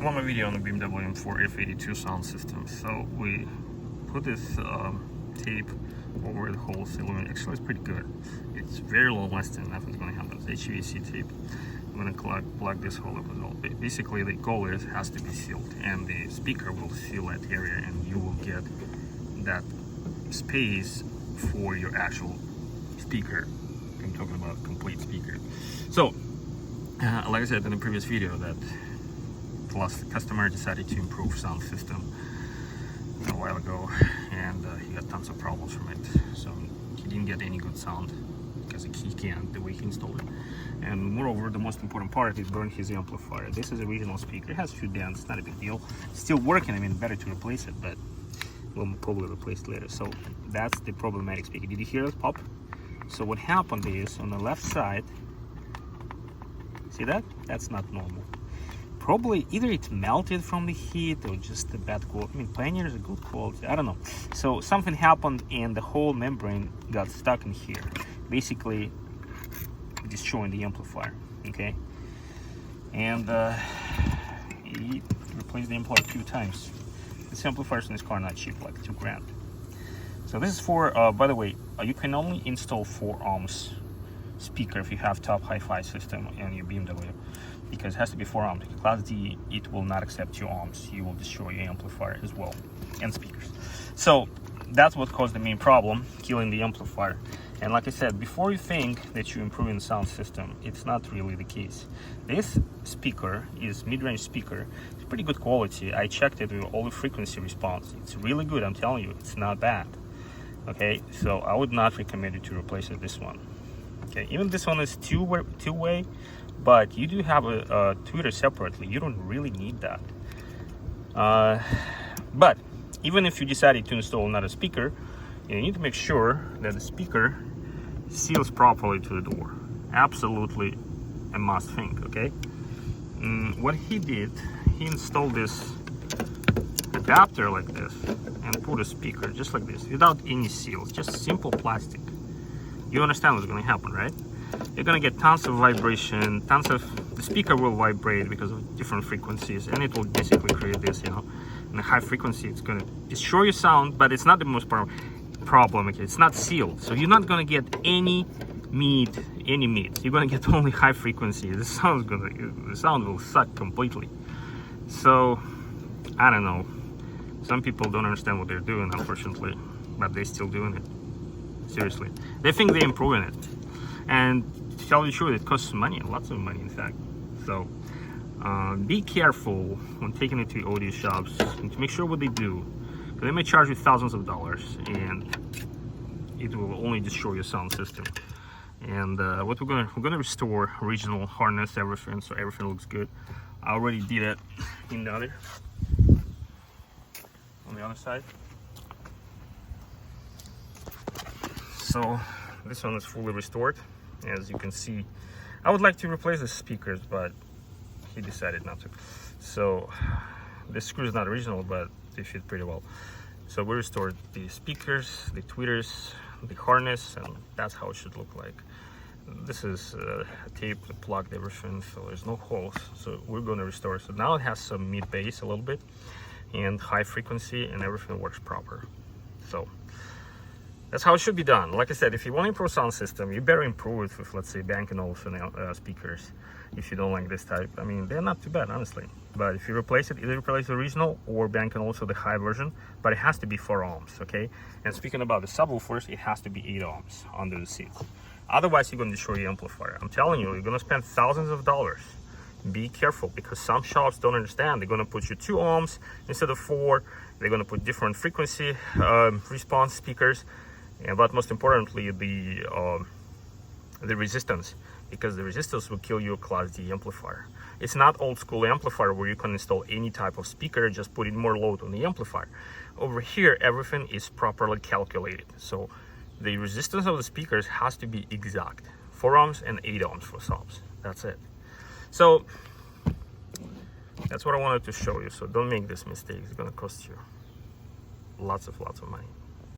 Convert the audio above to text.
One more video on the BMW M4 F82 sound system. So we put this tape over the whole cylinder. Actually, it's pretty good. It's very long lasting. Nothing's going to happen. It's HVAC tape. I'm going to plug this hole up as well. Basically, the goal is it has to be sealed, and the speaker will seal that area, and you will get that space for your actual speaker. I'm talking about complete speaker. So, like I said in the previous video, that the customer decided to improve sound system a while ago, and he got tons of problems from it. So he didn't get any good sound because he can't the way he installed it. And moreover, the most important part is burned his amplifier. This is a original speaker. It has a few dents, not a big deal. Still working. I mean, better to replace it, but we'll probably replace it later. So that's the problematic speaker. Did you hear it pop? So what happened is on the left side, see that? That's not normal. Probably either it melted from the heat or just the bad quality. I mean, Pioneer is a good quality. I don't know. So something happened and the whole membrane got stuck in here, basically destroying the amplifier. Okay, and he replaced the amplifier a few times. This amplifiers in this car are not cheap, like $2 grand. So this is for, by the way, you can only install 4 ohms speaker if you have top hi-fi system in your BMW, because it has to be 4 ohms. Class D, it will not accept 2 ohms. You will destroy your amplifier as well, and speakers. So that's what caused the main problem, killing the amplifier. And like I said, before you think that you're improving the sound system, it's not really the case. This speaker is mid-range speaker. It's pretty good quality. I checked it with all the frequency response. It's really good, I'm telling you, it's not bad. Okay, so I would not recommend you to replace it this one. Okay, even this one is two-way, but you do have a tweeter separately. You don't really need that. But even if you decided to install another speaker, you need to make sure that the speaker seals properly to the door. Absolutely a must thing. Okay. What he did, he installed this adapter like this and put a speaker just like this without any seal, just simple plastic. You understand what's going to happen, right? You're going to get tons of vibration, the speaker will vibrate because of different frequencies, and it will basically create this, you know, in a high frequency. It's going to destroy your sound, but it's not the most problem. Okay? It's not sealed, so you're not going to get any meat. You're going to get only high frequency. The sound will suck completely. So I don't know. Some people don't understand what they're doing, unfortunately, but they're still doing it. Seriously, they think they're improving it, and to tell you the truth, it costs money, lots of money in fact. So be careful when taking it to audio shops and to make sure what they do, because they may charge you thousands of dollars and it will only destroy your sound system. And what we're gonna restore original harness, everything, so everything looks good. I already did it on the other side. So this one is fully restored, as you can see. I would like to replace the speakers, but he decided not to. So the screw is not original, but they fit pretty well. So we restored the speakers, the tweeters, the harness, and that's how it should look like. This is a tape that plugged everything, so there's no holes. So we're going to restore it. So now it has some mid bass a little bit and high frequency, and everything works proper. So that's how it should be done. Like I said, if you want to improve sound system, you better improve it with, let's say, Bang & Olufsen speakers. If you don't like this type, I mean, they're not too bad, honestly. But if you replace it, either replace the original or Bang & Olufsen, the high version, but it has to be 4 ohms, okay? And speaking about the subwoofers, it has to be 8 ohms under the seats. Otherwise, you're going to destroy your amplifier. I'm telling you, you're going to spend thousands of dollars. Be careful, because some shops don't understand. They're going to put you 2 ohms instead of 4. They're going to put different frequency response speakers. But most importantly, the resistance, because the resistance will kill your Class D amplifier. It's not old school amplifier where you can install any type of speaker, just putting more load on the amplifier. Over here, everything is properly calculated. So the resistance of the speakers has to be exact. 4 ohms and 8 ohms for subs. That's it. So that's what I wanted to show you. So don't make this mistake. It's going to cost you lots of money.